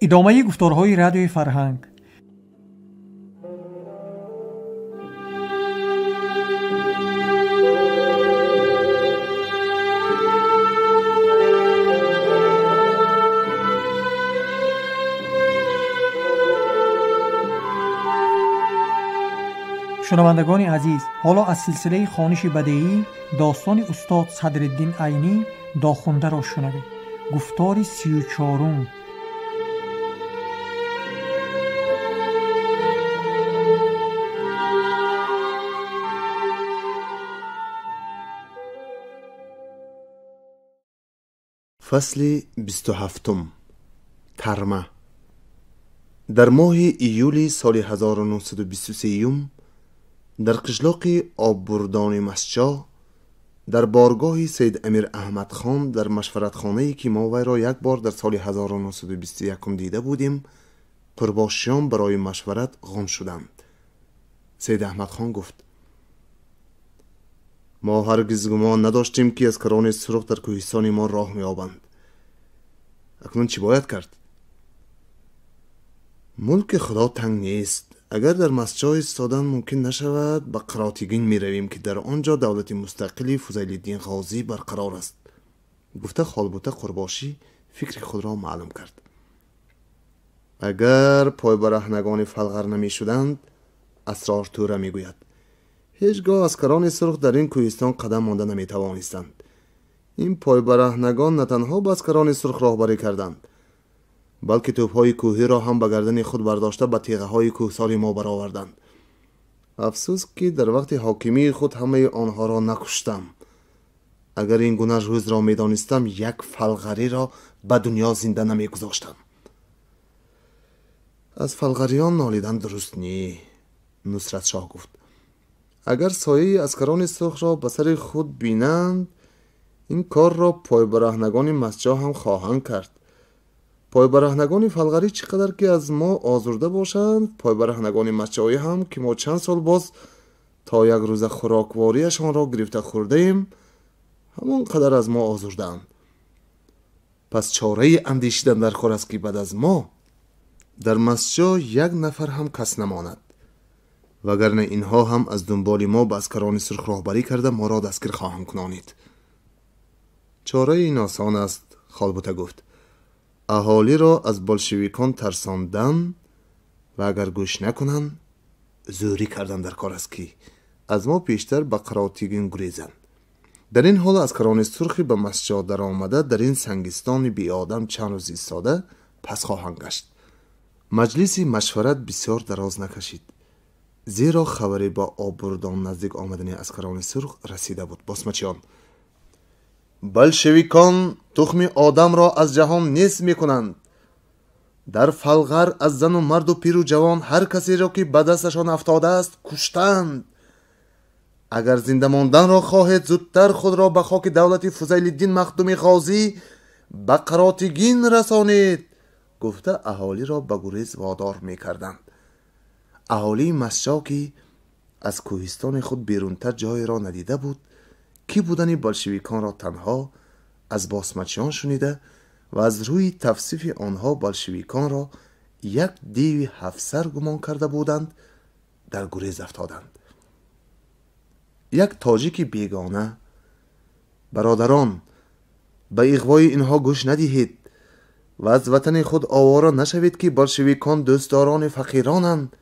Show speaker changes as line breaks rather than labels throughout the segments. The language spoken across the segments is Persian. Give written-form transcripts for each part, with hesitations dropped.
ادامه گفتارهای رادیوی فرهنگ. شنوندگان عزیز، حالا از سلسله خوانش بدیعی داستان استاد صدرالدین عینی داخونده را شنوید. گفتار 34.
فصل 27. ترمه. در ماه ایولی سال 1923 در قشلاق آببردان مسجا در بارگاه سید امیر احمد خان در مشورتخانه‌ای که ما وی را یک بار در سال 1921 دیده بودیم قرباشیان برای مشورت غون شدند. سید احمد خان گفت: ما هرگز گمان نداشتیم که از کران سرخ در کوهستان ما راه می‌یابند. اکنون چی باید کرد؟ ملک خدا تنگ نیست. اگر در مسجد ایستادن ممکن نشود، به قراتیگین می رویم که در آنجا دولت مستقلی فضیل‌الدین غازی برقرار است. گفته خالبوته قرباشی فکر خود را معلوم کرد. اگر پای برهنگان فلغر نمی شدند، اسرار توره می گوید هیچگاه از کران سرخ در این کوهستان قدم مانده نمی توانستند. این پای برهنگان نه تنها به کران سرخ راهبری کردند، بلکه توپ‌های کوهی را هم به گردن خود برداشته به تیغه‌های کوهسار ما برآوردند. افسوس که در وقت حاکمی خود همه آنها را نکشتم. اگر این گونه روز را می‌دانستم، یک فلغری را به دنیا زنده نمی‌گذاشتم. از فلغریان نالیدن درست نی. نصرت شاه گفت: اگر سایه اسکران سرخ را به سر خود بینند، این کار را پای برهنگان مسجد هم خواهند کرد. پای برهنگان فلغری چقدر که از ما آزرده باشند، پای برهنگان مسجدی هم که ما چند سال باز تا یک روز خوراکواریشان را گرفته خورده ایم، همون قدر از ما آزردند. پس چاره اندیشیدن در کار است که بعد از ما در مسجد یک نفر هم کس نماند، وگرنه اینها هم از دنبال ما به اسکران سرخ راهبری کرده ما را دستگیر خواهند کنانید. چاره این آسان است. خالبوته گفت: اهالی را از بلشویکان ترساندن و اگر گوش نکنن زوری کردن در کار است که از ما پیشتر به قراتیگین گریزند. در این حال از کران سرخی به مسجد در آمده در این سنگستان بی آدم چند روز ایستاده پس خواهند گشت. مجلس مشورت بسیار دراز نکشید، زیرا خبری با آببردان نزدیک آمدن از کران سرخ رسیده بود. باسمچیان: بلشویکان تخم آدم را از جهان نیست می کنند. در فلغر از زن و مرد و پیر و جوان هر کسی را که به دستشان افتاده است کشتند. اگر زنده ماندن را خواهید، زودتر خود را به خاک دولت فضیل‌الدین مخدوم غازی به قراتیگین رسانید. گفته اهالی را به گریز وادار می کردند. اهالی مسجد که از کوهستان خود بیرونتر جای را ندیده بود، کی بودن بلشویکان را تنها از باسمچیان شنیده و از روی توصیف آنها بلشویکان را یک دیو 7 سر گمان کرده بودند، در گریز افتادند. یک تاجیک بیگانه: برادران، به اغوای اینها گوش ندهید و از وطن خود آواره نشوید که بلشویکان دوستداران فقیرانند.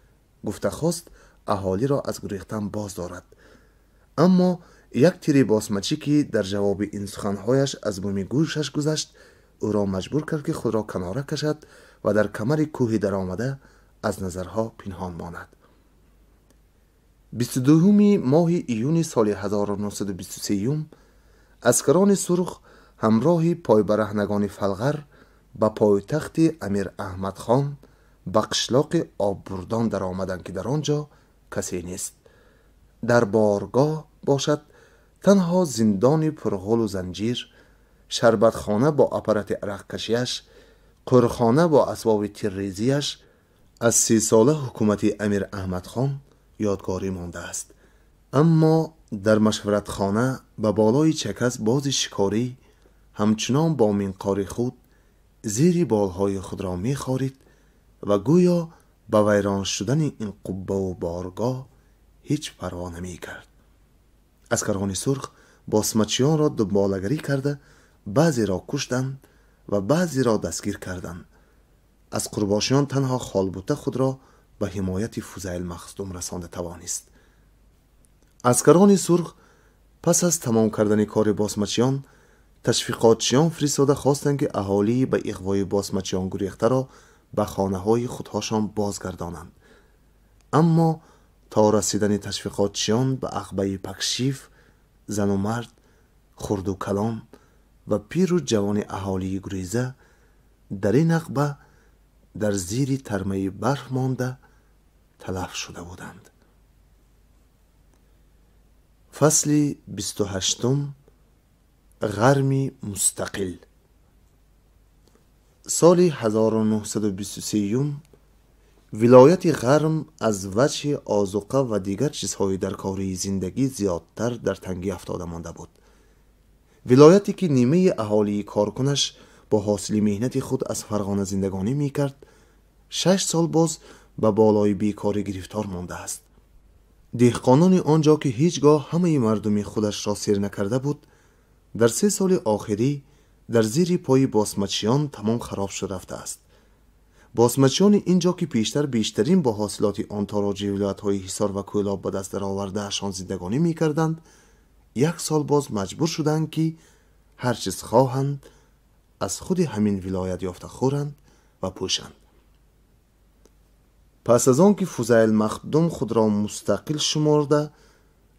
گفته خواست اهالی را از گریختن باز دارد، اما یک تیر باسمچی که در جواب این سخنهایش از بوم گوشش گذشت او را مجبور کرد که خود را کناره کشد و در کمر کوهی در آمده از نظرها پنهان ماند. 22 ماه ایون سال 1923 اسکران سرخ همراه پای برهنگان فلغر به پایتخت امیر احمد خان به قشلاق آببردان در آمدند که در آنجا کسی نیست. در بارگاه باشد تنها زندان پرغل و زنجیر، شربتخانه با اپرات عرق کشیش، قرخانه با اسباب تیرریزیش از 30 ساله حکومت امیر احمد خان یادگاری مانده است. اما در مشورتخانه به بالای چکس باز شکاری همچنان با منقار خود زیر بالهای خود را می‌خارید و گویا به ویران شدن این قبه و بارگاه هیچ پروا نمی‌کرد. عسکران سرخ باسمچیان را دنبالگری کرده بعضی را کشتند و بعضی را دستگیر کردند. از قرباشیان تنها خالبوته خود را به حمایت فوزیل مخدوم رسانده توانست. عسکران سرخ پس از تمام کردن کار باسمچیان تشویقاتچیان فرستاده خواستند که اهالی به اغوای باسمچیان گریخته را به خانه های خودهاشان بازگردانند. اما تا رسیدن تشویقاتچیان به عقبه پکشیف، زن و مرد، خرد و کلان و پیر و جوان اهالی گریزه در این عقبه در زیر ترمه برف مانده تلف شده بودند. فصل 28 غرمی مستقل. سال 1923 ولایت غرم از وجه آذوقه و دیگر چیزهای در کاری زندگی زیادتر در تنگی افتاده مانده بود. ولایتی که نیمه اهالی کارکنش با حاصل مهنت خود از فرغانه زندگانی می کرد 6 سال باز به بالای بیکاری گرفتار مانده است. دهقانان آنجا که هیچگاه همه مردمی خودش را سیر نکرده بود در 3 سال آخری در زیر پای باسمچیان تمام خراب شده رفته است. باسمچیان اینجا که پیشتر بیشترین با حاصلات آن تاراج ولایت‌های حصار و کویلاب به دست درآورده اشان زندگانی می‌کردند، 1 سال باز مجبور شدند که هر چیز خواهند از خود همین ولایت یافته خورند و پوشند. پس از آن که فوزیل مخدوم خود را مستقل شمرده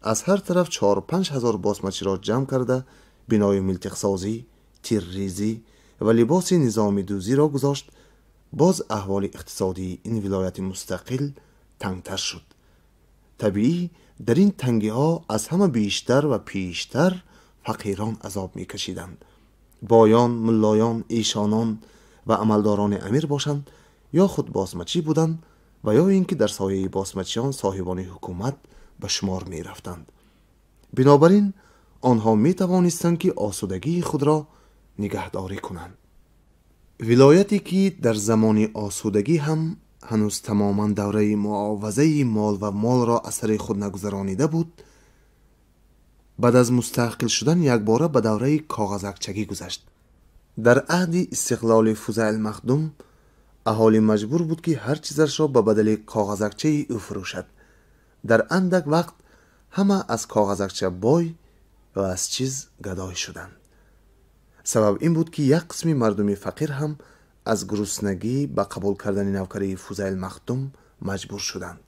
از هر طرف 4-5 هزار باسمچی را جمع کرده بنای ملتق‌سازی، تیرریزی و لباس نظامی دوزی را گذاشت، باز احوال اقتصادی این ولایت مستقل تنگتر شد. طبیعی در این تنگی ها از همه بیشتر و پیشتر فقیران عذاب می کشیدند. بایان، ملایان، ایشانان و عملداران امیر باشند یا خود باسمچی بودند و یا اینکه در سایه باسمچیان صاحبان حکومت به شمار می رفتند. بنابراین آنها می توانستند که آسودگی خود را نگهداری کنند. ولایتی که در زمان آسودگی هم هنوز تماما دوره معاوضه مال و مال را اثر خود نگذرانیده بود، بعد از مستقل شدن یک باره به دوره کاغذکچگی گذشت. در عهد استقلال فوزیل مخدوم اهالی مجبور بود که هر چیزش را به بدل کاغذکچه او فروشد. در اندک وقت همه از کاغذکچه بای و از چیز گدای شدند. سبب این بود که یک قسم مردم فقیر هم از گرسنگی به قبول کردن نوکری فوزیل مخدوم مجبور شدند.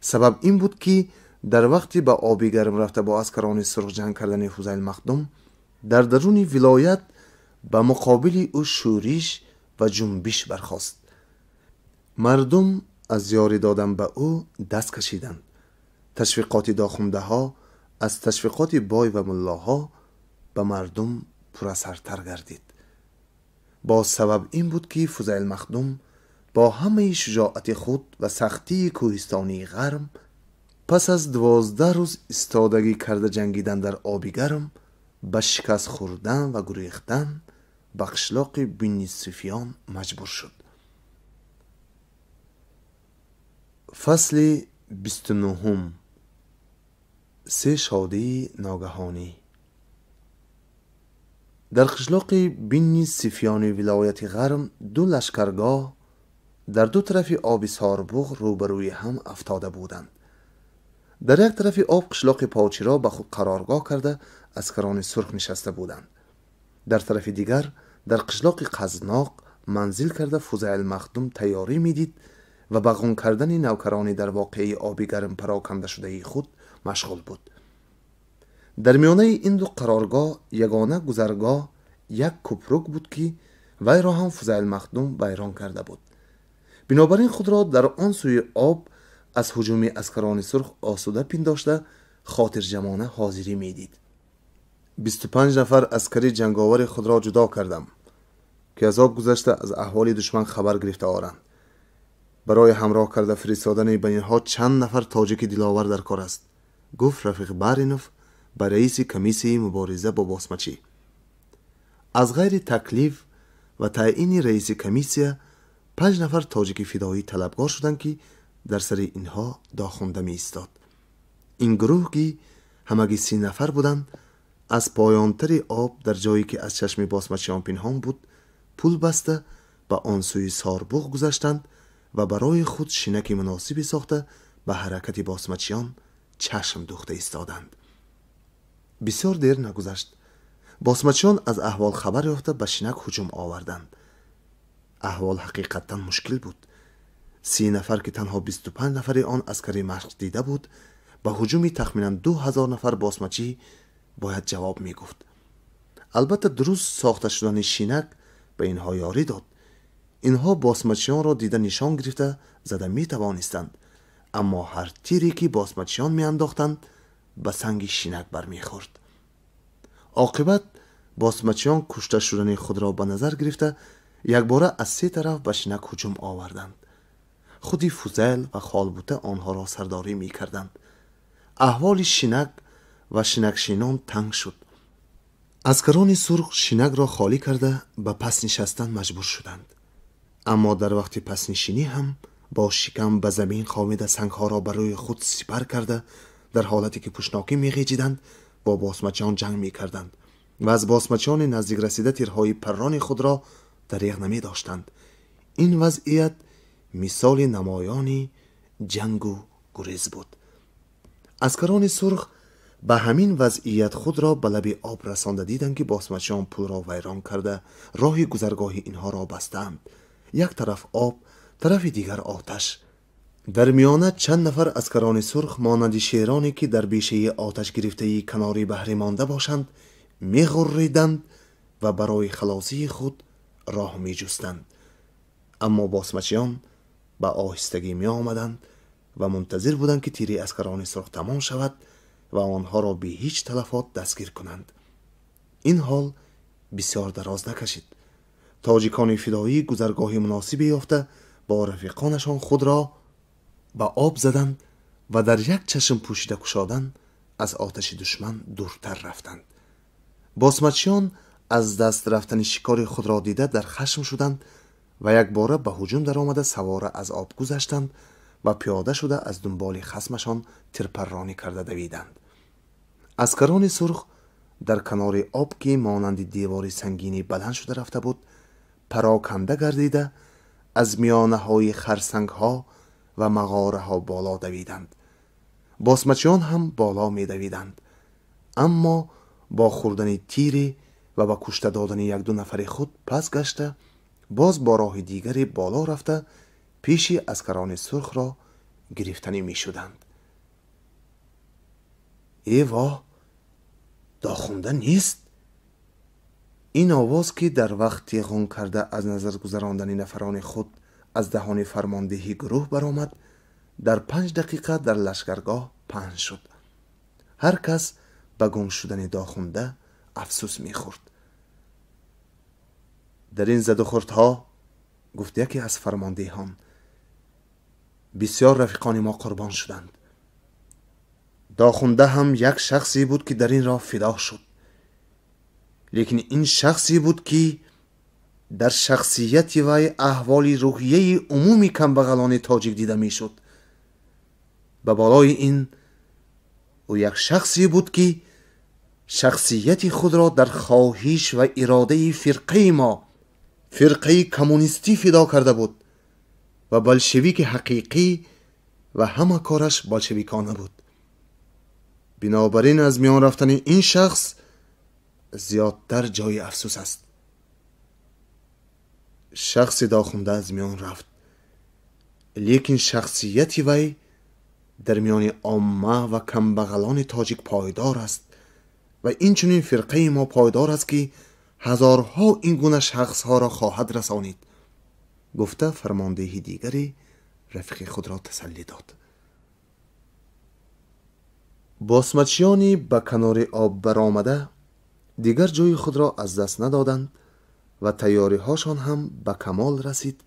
سبب این بود که در وقتی به آبی گرم رفته با عسکران سرخ جنگ کردن فوزیل مخدوم در درون ولایت به مقابل او شورش و جنبش برخاست. مردم از یاری دادن به او دست کشیدند. تشویقات داخونده ها از تشویقات بای و ملاها به مردم پر اثرتر گردید. با سبب این بود که فوزیل مخدوم با همه شجاعت خود و سختی کوهستانی غرم پس از 12 روز استادگی کرده جنگیدن در آبی گرم به شکست خوردن و گریختن به قشلاق بنی سفیان مجبور شد. فصل 29 سه شادی ناگهانی. در قشلاق بنی سفیان ولایت غرم 2 لشکرگاه در 2 طرف آب ساربوغ روبروی هم افتاده بودند. در یک طرف آب قشلاق پاچی را به خود قرارگاه کرده عسکران سرخ نشسته بودند. در طرف دیگر در قشلاق قزناق منزل کرده فوزیل مخدوم تیاری میدید و به غون کردن نوکران در واقعه آبی گرم پراکنده شده خود مشغول بود. در میانه این 2 قرارگاه یگانه گذرگاه یک کپرک بود که وی را هم فوزیل مخدوم ویران کرده بود. بنابراین خود را در آن سوی آب از هجوم عسکران سرخ آسوده پنداشته خاطر جمانه حاضری میدید. 25 نفر عسکری جنگاور خود را جدا کردم که از آب گذشته از احوال دشمن خبر گرفته آرند. برای همراه کرده فرستادن به اینها چند نفر تاجیک دلاور در کار است، گفت رفیق بارینوف به رئیس کمیسیه مبارزه با باسمچی. از غیر تکلیف و تعیین رئیس کمیسیه 5 نفر تاجیک فدایی طلبگار شدند که در سر اینها داخونده می ایستاد. این گروه که همگی 30 نفر بودند از پایانتر آب در جایی که از چشم باسمچیان پنهان بود پول بسته به آن سوی ساربوغ گذشتند و برای خود شینک مناسبی ساخته به حرکت باسمچیان چشم دوخته ایستادند. بسیار دیر نگذشت باسمچیان از احوال خبر یافته به شینک هجوم آوردند. احوال حقیقتا مشکل بود. 30 نفر که تنها 25 نفر آن عسکری مشق دیده بود به هجومی تخمینا 2000 نفر باسمچی باید جواب می گفت. البته درست ساخته شدن شینک به اینها یاری داد. اینها باسمچیان را دیده نشان گرفته زده می توانستند، اما هر تیری که باسمچیان می انداختند به سنگ شینک برمی خورد. عاقبت باسمچیان کشته شدن خود را به نظر گرفته یک باره از 3 طرف به شینک هجوم آوردند. خودی فوزل و خالبوته آنها را سرداری می کردند. احوال شینک و شینکشینان تنگ شد. عسکران سرخ شینک را خالی کرده به پس نشستن مجبور شدند. اما در وقت پس نشینی هم با شکم به زمین خامیده سنگها را برای خود سپر کرده در حالتی که پشناکی می غیجیدند با باسمچیان جنگ می کردند و از باسمچیان نزدیک رسیده تیرهای پران خود را دریغ نمی داشتند. این وضعیت مثال نمایانی جنگ و گریز بود. عسکران سرخ به همین وضعیت خود را به لب آب رسانده دیدند که باسمچیان پول را ویران کرده راه گذرگاه اینها را بستند. یک طرف آب، طرف دیگر آتش. در میانه چند نفر عسکران سرخ مانند شیرانی که در بیشه آتش گرفته کناری بحری مانده باشند می‌غریدند و برای خلاصی خود راه می‌جستند. اما باسمچیان به آهستگی می آمدند و منتظر بودند که تیر عسکران سرخ تمام شود و آنها را به هیچ تلفات دستگیر کنند. این حال بسیار دراز نکشید. تاجیکان فدایی گذرگاه مناسبی یافته با رفیقانشان خود را به آب زدند و در یک چشم پوشیده کشادن از آتش دشمن دورتر رفتند. باسمچیان از دست رفتن شکار خود را دیده در خشم شدند و یک باره به هجوم در آمده سواره از آب گذشتند و پیاده شده از دنبال خصمشان تیرپرانی کرده دویدند. عسکران سرخ در کنار آب که مانند دیواری سنگینی بلند شده رفته بود پراکنده گردیده از میانه های خرسنگ ها و مغاره ها بالا دویدند. باسمچیان هم بالا می دویدند، اما با خوردن تیری و با کشته دادن 1-2 نفر خود پس گشته باز با راه دیگری بالا رفته پیش عسکران سرخ را گرفتنی می شدند. ایوا داخونده نیست؟ این آواز که در وقتی غن کرده از نظر گذراندن نفران خود از دهان فرماندهی گروه برآمد در 5 دقیقه در لشکرگاه پهن شد. هر کس به گم شدن داخونده افسوس می خورد. در این زد و خوردها گفت یکی از فرماندهان بسیار رفیقان ما قربان شدند. داخونده هم یک شخصی بود که در این راه فدا شد، لیکن این شخصی بود که در شخصیت و احوال روحیه عمومی کمبغلان تاجیک دیده می شد. به بالای این او یک شخصی بود که شخصیت خود را در خواهش و اراده فرقه ما، فرقه کمونیستی فدا کرده بود و بلشویک حقیقی و همه کارش بلشویکانه بود. بنابراین از میان رفتن این شخص زیادتر جای افسوس است. شخص داخونده از میان رفت، لیکن شخصیت وی در میان عامه و کمبغلان تاجیک پایدار است و این چنین فرقه ما پایدار است که هزارها این گونه شخص ها را خواهد رسانید. گفته فرماندهی دیگری رفیق خود را تسلی داد. باسمچیانی به کنار آب برآمده دیگر جای خود را از دست ندادند و تیاری هاشان هم به کمال رسید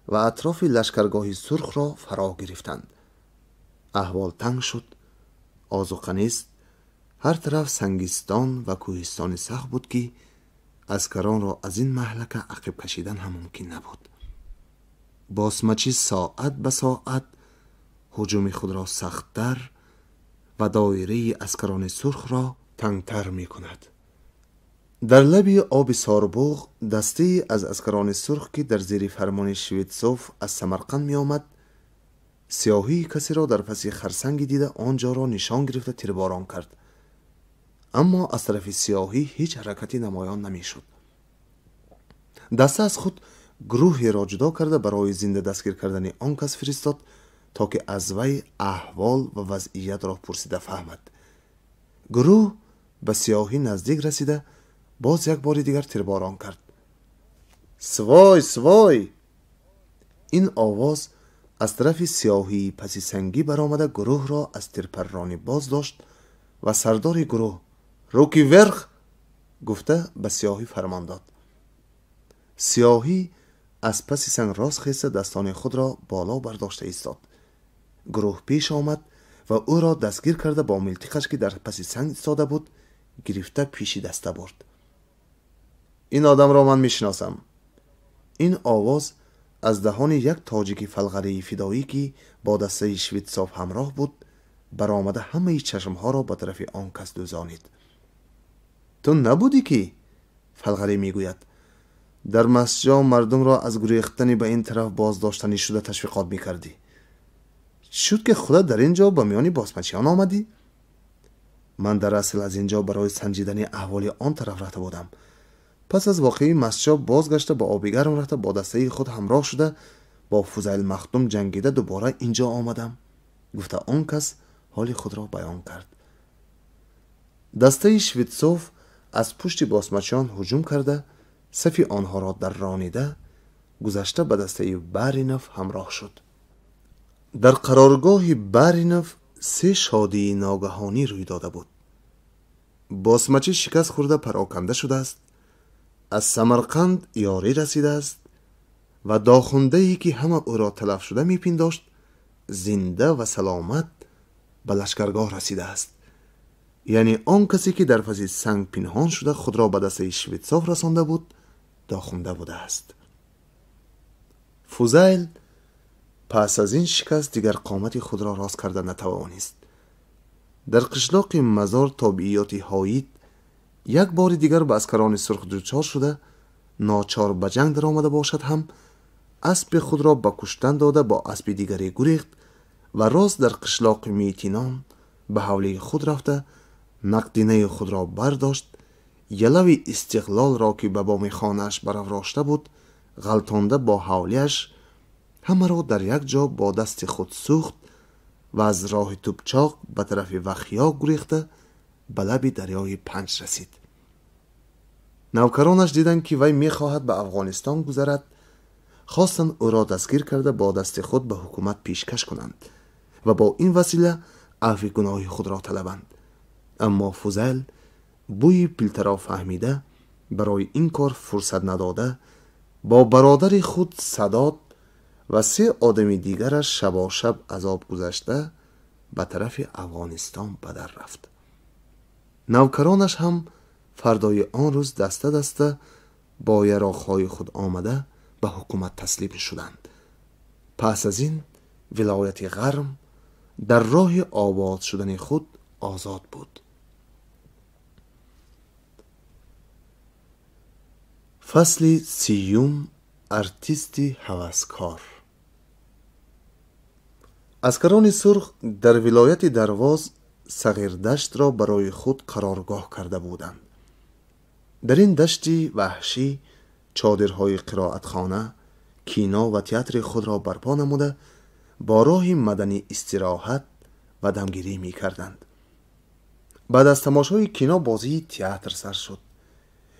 و اطراف لشکرگاه سرخ را فرا گرفتند. احوال تنگ شد، آذوقه نیست، هر طرف سنگستان و کوهستان سخت بود که اسکران را از این مهلکه عقب کشیدن هم ممکن نبود. باسمچی ساعت به ساعت هجوم خود را سخت‌تر و دایره اسکران سرخ را تنگتر می کند. در لبی آب ساربوغ دسته از اسکران سرخ که در زیر فرمان شویتسوف از سمرقند می آمد، سیاهی کسی را در پس خرسنگی دیده آنجا را نشان گرفته تیرباران کرد. اما از طرف سیاهی هیچ حرکتی نمایان نمی شد. دسته از خود گروهی را جدا کرده برای زنده دستگیر کردن آن کس فرستاد تا که از وی احوال و وضعیت را پرسیده فهمد. گروه به سیاهی نزدیک رسیده باز یک بار دیگر تیرباران کرد. سوای سوای! این آواز از طرف سیاهی پسی سنگی برآمده گروه را از تیرپرانی باز داشت و سردار گروه روکی ورخ گفته به سیاهی فرمان داد. سیاهی از پس سنگ راست خیسته دستان خود را بالا برداشته ایستاد. گروه پیش آمد و او را دستگیر کرده با ملتقش که در پس سنگ ایستاده بود گرفته پیشی دسته برد. این آدم را من میشناسم. این آواز از دهان یک تاجیک فلغری فدایی که با دسته شویتسوف همراه بود برآمده همه چشمها را به طرف آن کس دوزانید. تو نبودی که؟ فلغری میگوید. در مسجد مردم را از گریختن به این طرف بازداشتنی شده تشویقات میکردی. شد که خودت در اینجا به میان باسمچیان آمدی؟ من در اصل از اینجا برای سنجیدن احوال آن طرف رفته بودم. پس از واقعی مسجد بازگشته با آبیگرم رفته با دسته خود همراه شده با فوزیل مخدوم جنگیده دوباره اینجا آمدم، گفته آن کس حال خود را بیان کرد. دسته شویتسوف از پشت باسمچیان هجوم کرده صف آنها را در رانیده گذشته به دسته بارینوف همراه شد. در قرارگاه بارینوف 3 شادی ناگهانی روی داده بود. باسمچی شکست خورده پراکنده شده است، از سمرقند یاری رسیده است و داخونده‌ای که همه او را تلف شده میپنداشت زنده و سلامت به لشکرگاه رسیده است. یعنی آن کسی که در پس سنگ پنهان شده خود را به دسته شویتسوف رسانده بود داخونده بوده است. فوزیل پس از این شکست دیگر قامت خود را راست کرده نتوانست. در قشلاق مزار تابعیات هایید یک بار دیگر به اسکران سرخ دچار شده ناچار به جنگ در آمده باشد هم اسب خود را به کشتن داده با اسب دیگری گریخت و راست در قشلاق میتینان به حوله خود رفته نقدینه خود را برداشت، یلوی استقلال را که به بام خانه‌اش برافراشته بود غلطانده با حولیش همه را در یک جا با دست خود سوخت و از راه توپچاق به طرف وخیا گریخته به لب دریای پنج رسید. نوکرانش دیدند که وی میخواهد به افغانستان گذرد، خواستند او را دستگیر کرده با دست خود به حکومت پیشکش کنند و با این وسیله عفو گناه خود را طلبند. اما فوزیل بوی پیلتر را فهمیده برای این کار فرصت نداده با برادر خود سداد و 3 آدم دیگرش شباشب عذاب گذشته به طرف افغانستان بدر رفت. نوکرانش هم فردای آن روز دسته دسته با یراقهای خود آمده به حکومت تسلیم شدند. پس از این ولایت غرم در راه آباد شدن خود آزاد بود. فصل 30 ارتیستی هوسکار. اسکران سرخ در ولایت درواز صغیردشت را برای خود قرارگاه کرده بودند. در این دشتی وحشی چادرهای قرائتخانه، کینا و تئاتر خود را برپا نموده با راه مدنی استراحت و دمگیری می کردند. بعد از تماشای کینا بازی تئاتر سر شد.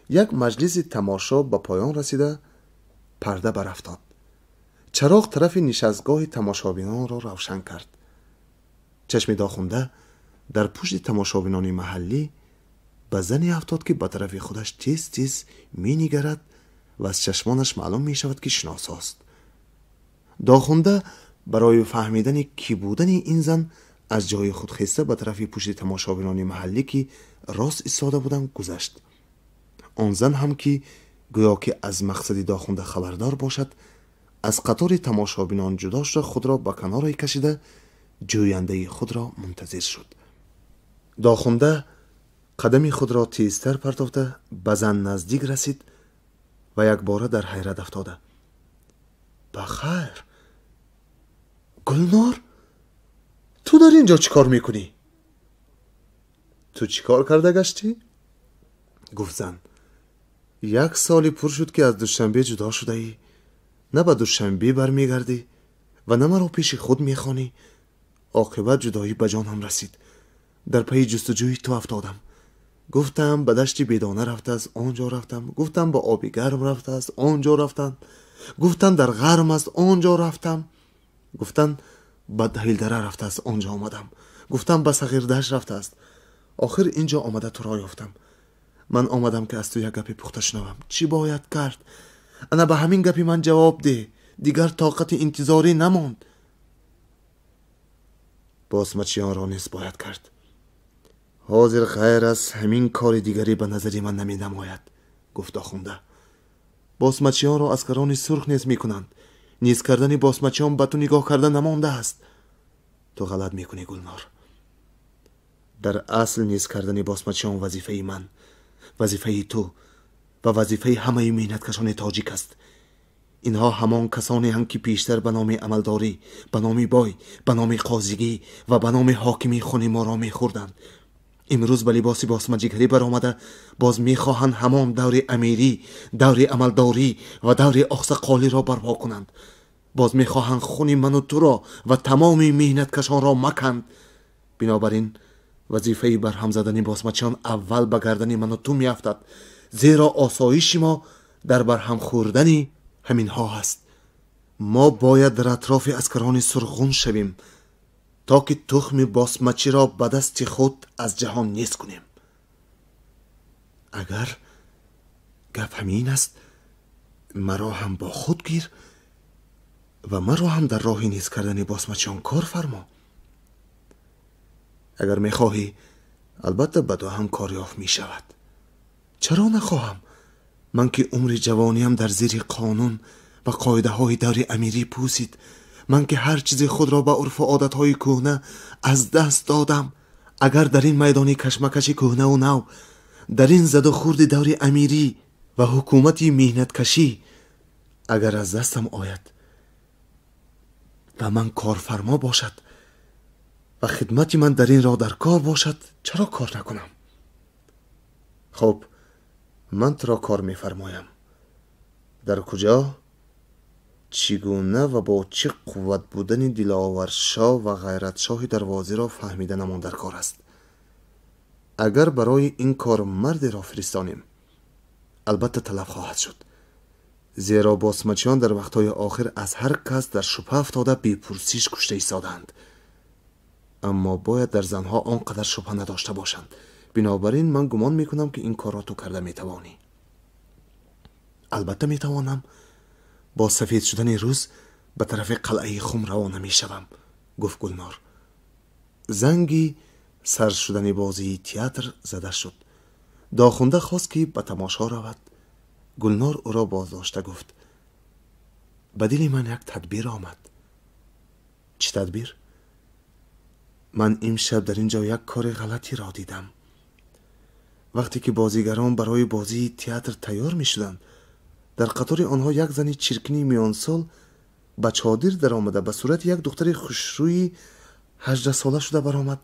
یک مجلس تماشا به پایان رسیده پرده برافتاد. چراغ طرف نشستگاه تماشابینان را روشن کرد. چشم داخونده در پشت تماشابینان محلی به زنی افتاد که به طرف خودش تیز تیز می نگرد و از چشمانش معلوم می شود که شناساست. داخونده برای فهمیدن کی بودن این زن از جای خود خسته به طرف پشت تماشابینان محلی که راست ایستاده بودند گذشت. آن زن هم که گویا که از مقصد داخونده خبردار باشد، از قطار تماشابینان جدا شده خود را به کنار کشیده جوینده خود را منتظر شد. داخونده قدمی خود را تیزتر پرتافته به زن نزدیک رسید و یک باره در حیرت افتاده: بخیر، گلنار، تو در اینجا چی کار میکنی؟ تو چی کار کرده گشتی؟ گفت زن: 1 سالی پر شد که از دوشنبه جدا شده ای، نه به دوشنبه برمیگردی و نه مرا پیش خود میخوانی. عاقبت جدایی به جان هم رسید. در پی جستجوی تو افتادم. گفتم به دشت بیدانه رفته است، آنجا رفتم. گفتم به آبی گرم رفته است، آنجا رفتم. گفتن در غرم است، آنجا رفتم. گفتن به دهیلدره رفته است، آنجا آمدم. گفتم به صغیردشت رفته است. آخر اینجا آمده تو را یافتم. من آمدم که از تو یک گپی پخته شنوم. چی باید کرد؟ انا به همین گپی من جواب ده. دیگر طاقت انتظاری نماند. باسمچیان را نیز باید کرد. حاضر غیر از همین کار دیگری به نظری من نمی نماید، گفت آخونده. باسمچیان را اسکران سرخ نیز می کنند. نیز کردن باسمچیان به تو نگاه کردن نمانده است. تو غلط می کنی گلنار. در اصل نیز کردن باسمچیان وظیفه من، وظیفه تو و وظیفه همه محنتکشان تاجیک است. اینها همان کسانی هم که پیشتر به نام عملداری، به نام بای، به نام قاضیگی و به نام حاکمی خون ما را می خوردند. امروز به لباس باسمجیگری برآمده باز میخواهند همان دور امیری، دور عملداری و دور اقصقالی را برپا کنند. باز میخواهند خون من و تو را و تمام محنتکشان را مکند. بنابراین وظیفه برهم زدن باسمچیان اول به گردن من و تو میافتد، زیرا آسایش ما در برهم خوردن همین ها است. ما باید در اطراف اسکران سرخون شویم تا که تخم باسمچی را به دست خود از جهان نیست کنیم. اگر گپ همین است، مرا هم با خود گیر و مرا هم در راه نیز کردن باسمچیان کار فرما. اگر میخواهی البته به تو هم کاریافت می شود. چرا نخواهم؟ من که عمر جوانیم در زیر قانون و قاعده های دور امیری پوسید، من که هر چیز خود را به عرف و عادت های کهنه از دست دادم. اگر در این میدانی کشمکش کهنه و نو، در این زد و خورد دور امیری و حکومتی مهنت کشی اگر از دستم آید و من کارفرما باشد و خدمتی من در این راه در کار باشد، چرا کار نکنم؟ خب من تو را کار میفرمایم. در کجا، چگونه و با چه قوت بودن دلاور شاه و غیرت شاه دروازه را فهمیدنمان در کار است. اگر برای این کار مرد را فرستانیم البته طلب خواهد شد، زیرا باسمچیان در وقتهای آخر از هر کس در شبهه افتاده بی پرسش کشته ایستادند. اما باید در زنها آنقدر شبهه نداشته باشند. بنابراین من گمان میکنم که این کار را تو کرده میتوانی. البته میتوانم. با سفید شدن روز به طرف قلعه خم روانه میشوم، گفت گلنار. زنگی سر شدن بازی تئاتر زده شد. داخونده خواست که به تماشا رود. گلنار او را بازداشته گفت: به دل من یک تدبیر آمد. چه تدبیر؟ من امشب در اینجا یک کار غلطی را دیدم. وقتی که بازیگران برای بازی تئاتر تیار می شدند، در قطار آنها یک زن چرکنی میان سال با چادر در آمده به صورت یک دختر خوشروی 18 ساله شده برآمد.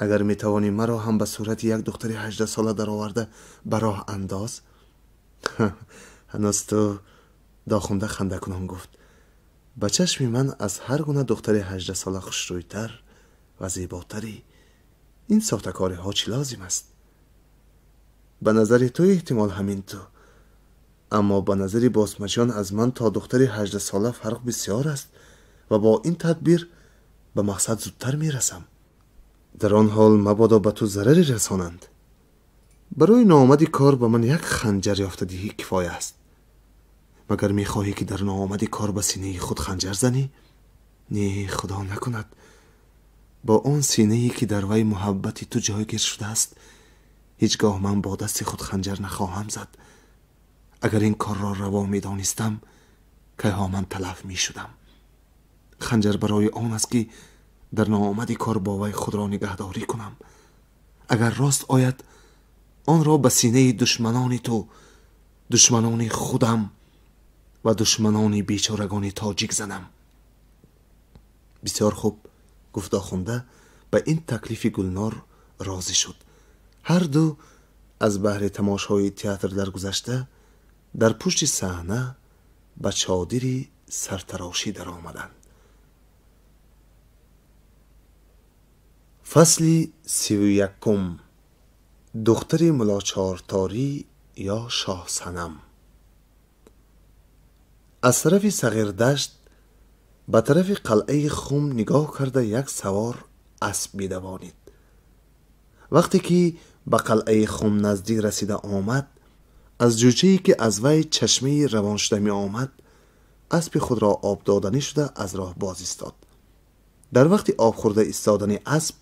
اگر می توانی مرا هم به صورت یک دختر 18 ساله در آورده به راه انداز. هنوز تو، داخونده خنده کنان گفت، به چشم من از هر گونه دختر 18 ساله خوشرویتر و زیباتری. این ساختکاری ها چی لازم است؟ به نظر تو احتمال همین تو، اما به نظر باسمچیان از من تا دختر 18 ساله فرق بسیار است و با این تدبیر به مقصد زودتر میرسم. در آن حال مبادا به تو ضرری رسانند. برای ناآمدی کار به من یک خنجر یافته دهی کفایه است. مگر میخواهی که در ناآمدی کار به سینه خود خنجر زنی؟ نه، خدا نکند. با آن سینه‌ای که در وی محبت تو جایگیر شده است هیچگاه من با دست خود خنجر نخواهم زد. اگر این کار را روا می دانستم که ها من تلف می شدم. خنجر برای آن است که در ناآمدی کار با وی خود را نگهداری کنم. اگر راست آید آن را به سینه دشمنان تو، دشمنان خودم و دشمنان بیچارگان تاجیک زنم. بسیار خوب، گفت آخونده. به این تکلیف گلنار راضی شد. هر دو از بهر تماشای تئاتر در گذشته در پشت صحنه به چادری سرتراشی در آمدند. فصل 31. دختر ملا چارتاری یا شاه صنم. از طرف صغیر دشت به طرف قلعه خم نگاه کرده یک سوار اسب می‌دوانید. وقتی که به قلعه خم نزدیک رسیده آمد، از جوجه‌ای که از وی چشمه روان شده می آمد اسب خود را آب دادنی شده از راه باز ایستاد. در وقت آب خورده ایستادن اسب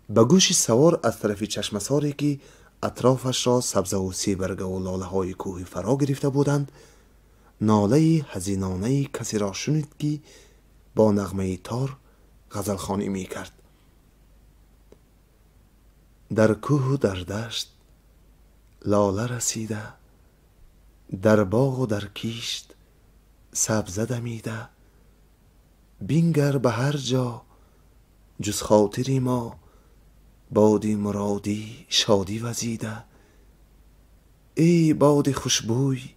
به گوش سوار از طرف چشمساری که اطرافش را سبزه و سیبرگه و لاله های کوهی فرا گرفته بودند ناله حزینانه کسی را شنید که با نغمه تار غزل خوانی می کرد. در کوه و در دشت لاله رسیده، در باغ و در کیشت سبزه دمیده. بینگر به هر جا جز خاطری ما، بادی مرادی شادی وزیده. ای باد خوشبوی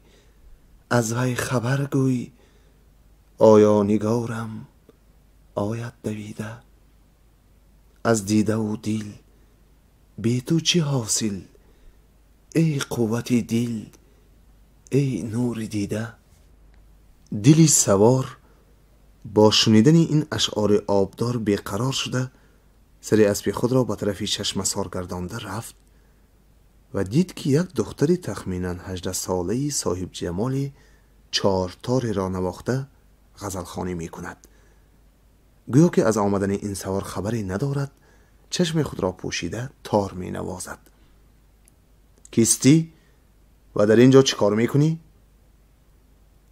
از وی خبر گوی، آیا نگارم آید دویده. از دیده و دل بی تو چی حاصل، ای قوت دل ای نور دیده. دلی سوار با شنیدن این اشعار آبدار بیقرار شده سر اسب خود را به طرف چشمسار گردانده رفت و دید که یک دختری تخمینا 18 ساله‌ای صاحب جمال چارتار را نواخته غزل خوانی می کند. گویا که از آمدن این سوار خبری ندارد، چشم خود را پوشیده تار می نوازد. کیستی و در اینجا چی کار می کنی؟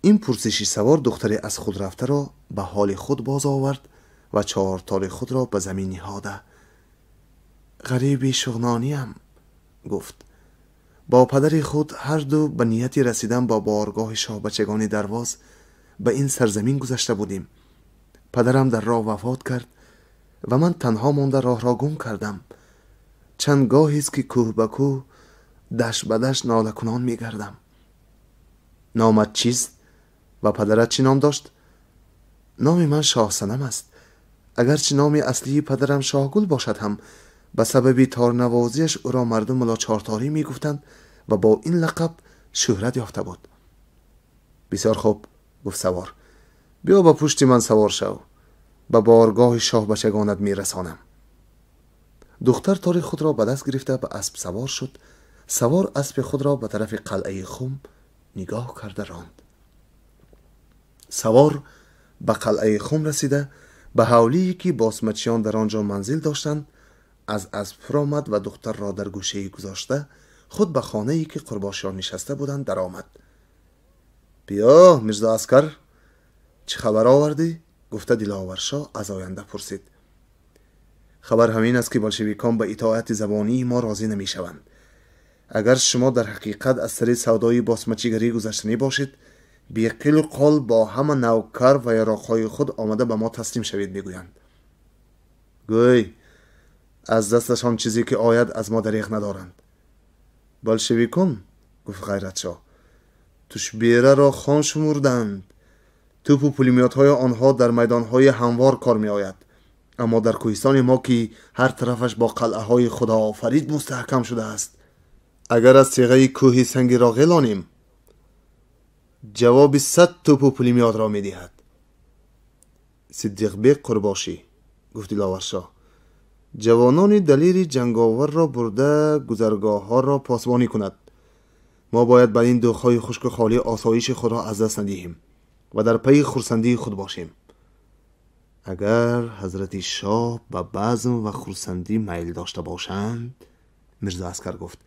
این پرسشی سوار دختری از خود رفته را به حال خود باز آورد و چارتار خود را به زمین نهاده. غریبی شغنانیم، گفت. با پدر خود هر دو به نیتی رسیدن با بارگاه شاه بچگان درواز به این سرزمین گذشته بودیم. پدرم در راه وفات کرد و من تنها مانده راه را گم کردم. چند گاهی است که کوه به کوه، دشت به دشت ناله کنان می گردم. نامت چیست و پدرت چی نام داشت؟ نام من شاه صنم است. اگرچه نام اصلی پدرم شاه گل باشد هم به سبب تارنوازیش او را مردم ملا چارتاری می گفتند و با این لقب شهرت یافته بود. بسیار خوب، گفت سوار. بیا با پشت من سوار شو، به بارگاه شاه بچگانت می رسانم. دختر تار خود را به دست گرفته به اسب سوار شد. سوار اسب خود را به طرف قلعه خم نگاه کرده راند. سوار به قلعه خم رسیده به حولی که باسمچیان در آنجا منزل داشتند از اسب فرامد و دختر را در گوشه گذاشته خود به خانه‌ای که قرباشیان نشسته بودند در آمد. بیا میرزا عسکر، چه خبر آوردی؟ گفته دلاور شاه از آینده پرسید. خبر همین است که بلشویکان به اطاعت زبانی ما راضی نمی شوند. اگر شما در حقیقت از سر سودای باسمچیگری گذشتنی باشید، بی قیل و قال با همه نوکر و یراقهای خود آمده به ما تسلیم شوید میگویند. گوی از دستشان چیزی که آید از ما دریغ ندارند. بلشویکان، گفت غیرت شاه، توش بیره را خان شمردند. توپ و پولیمیات های آنها در میدان های هموار کار می آید، اما در کوهستان ما که هر طرفش با قلعه های خدا آفرید مستحکم شده است، اگر از تیغه کوهی سنگی را غلانیم جواب 100 توپ و پولیمیات را می دهد. صدیق بیگ قرباشی، گفت دلاور شاه، جوانان دلیر جنگاور را برده گذرگاه ها را پاسبانی کند. ما باید به این دوخای خشک خالی آسایش خود را از دست ندهیم و در پی خرسندی خود باشیم. اگر حضرت شاه به بزم و خرسندی میل داشته باشند، میرزا عسکر گفت،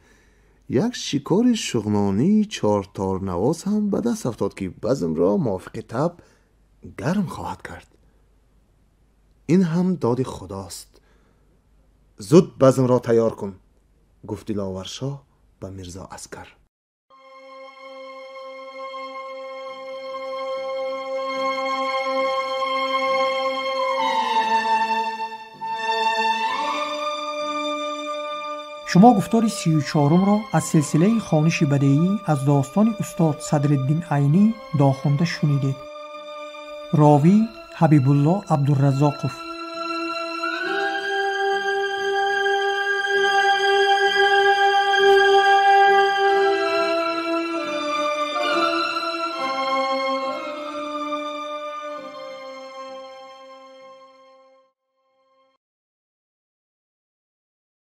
یک شکار شغنانی 4 تارنواز هم به دست افتاد که بزم را موافق تب گرم خواهد کرد. این هم داد خداست. زود بزم را تیار کن، گفت دلاور شاه به میرزا عسکر.
شما گفتار 34 را از سلسله خوانش بدیعی از داستان استاد صدرالدین عینی داخوانده شنیدید. راوی حبیب الله عبدالرزاقوف.